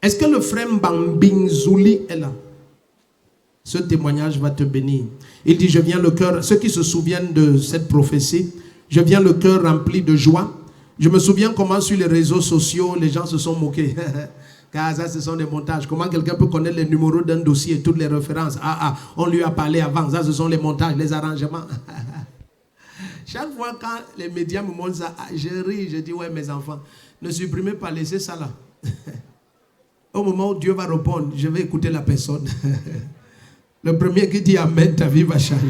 Est-ce que le frère Mbambinzouli est là? Ce témoignage va te bénir. Il dit, je viens le cœur, ceux qui se souviennent de cette prophétie, je viens le cœur rempli de joie. Je me souviens comment sur les réseaux sociaux, les gens se sont moqués. Car ça, ce sont des montages. Comment quelqu'un peut connaître les numéros d'un dossier et toutes les références? On lui a parlé avant. Ça, ce sont les montages, les arrangements. Chaque fois quand les médias me montrent ça, je ris, je dis, ouais, mes enfants, ne supprimez pas, laissez ça là. Au moment où Dieu va répondre, je vais écouter la personne. Le premier qui dit Amen, ta vie va changer.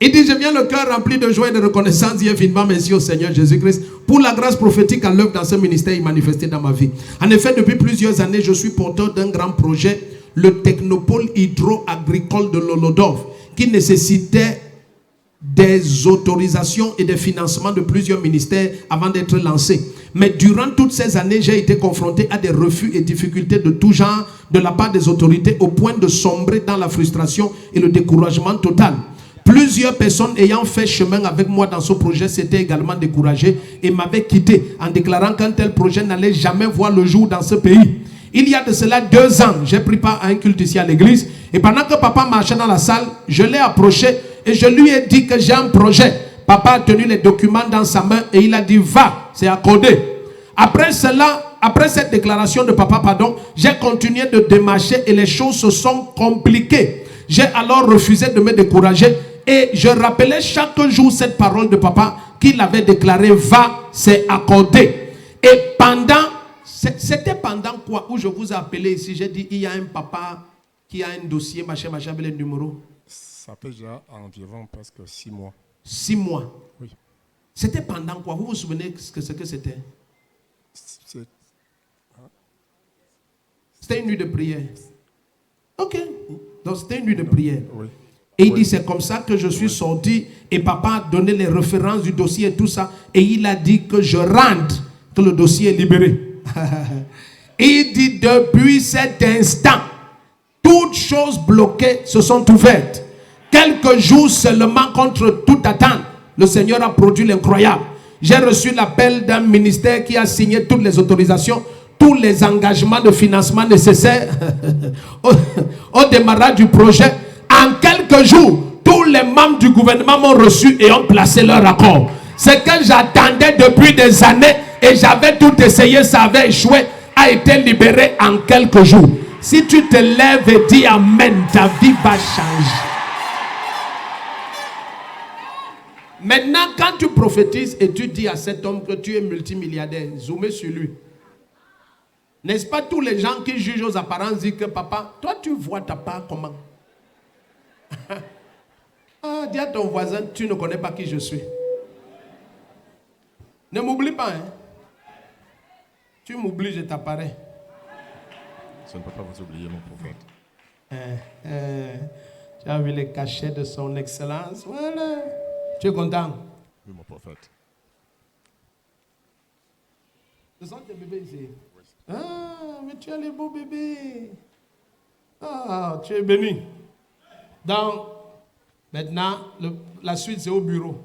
Il dit, je viens le cœur rempli de joie et de reconnaissance, dis infiniment merci au Seigneur Jésus-Christ pour la grâce prophétique à l'œuvre dans ce ministère et manifestée dans ma vie. En effet, depuis plusieurs années, je suis porteur d'un grand projet, le Technopôle hydro-agricole de Lolodov, qui nécessitait des autorisations et des financements de plusieurs ministères avant d'être lancé. Mais durant toutes ces années, j'ai été confronté à des refus et difficultés de tout genre de la part des autorités au point de sombrer dans la frustration et le découragement total. Plusieurs personnes ayant fait chemin avec moi dans ce projet s'étaient également découragées et m'avaient quitté en déclarant qu'un tel projet n'allait jamais voir le jour dans ce pays. Il y a de cela 2 ans, j'ai pris part à un culte ici à l'église et pendant que papa marchait dans la salle, je l'ai approché et je lui ai dit que j'ai un projet. Papa a tenu les documents dans sa main et il a dit va, c'est accordé. Après cette déclaration de papa, j'ai continué de démarcher et les choses se sont compliquées. J'ai alors refusé de me décourager et je rappelais chaque jour cette parole de papa qu'il avait déclaré va, c'est accordé. Et c'était pendant quoi où je vous ai appelé ici, j'ai dit il y a un papa qui a un dossier, machin, avec les numéros. Ça fait déjà environ presque 6 mois. 6 mois? Oui. C'était pendant quoi? Vous vous souvenez ce que c'était? C'était une nuit de prière. Ok. Donc c'était une nuit de prière. Oui. Et il dit c'est comme ça que je suis sorti et papa a donné les références du dossier et tout ça. Et il a dit que je rentre, que le dossier est libéré. Et il dit depuis cet instant, toutes choses bloquées se sont ouvertes. Quelques jours seulement contre toute attente, le Seigneur a produit l'incroyable. J'ai reçu l'appel d'un ministère qui a signé toutes les autorisations, tous les engagements de financement nécessaires au démarrage du projet. En quelques jours, tous les membres du gouvernement m'ont reçu et ont placé leur accord. Ce que j'attendais depuis des années et j'avais tout essayé, ça avait échoué, a été libéré en quelques jours. Si tu te lèves et dis Amen, ta vie va changer. Maintenant, quand tu prophétises et tu dis à cet homme que tu es multimilliardaire, zoomez sur lui. N'est-ce pas tous les gens qui jugent aux apparences disent que papa, toi tu vois ta part comment? Dis à ton voisin, tu ne connais pas qui je suis. Ne m'oublie pas, hein. Tu m'oublies, je t'apparais. Je ne peux pas vous oublier, mon prophète. Tu as vu les cachets de son excellence? Voilà. Tu es content? Oui, mon prophète. Ce sont tes bébés ici? Oui. Ah, mais tu as les beaux bébés. Ah, tu es béni. Donc, maintenant, la suite, c'est au bureau.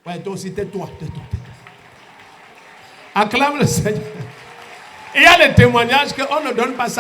Ouais, toi aussi, tais-toi. Acclame le Seigneur. Il y a des témoignages qu'on ne donne pas ça.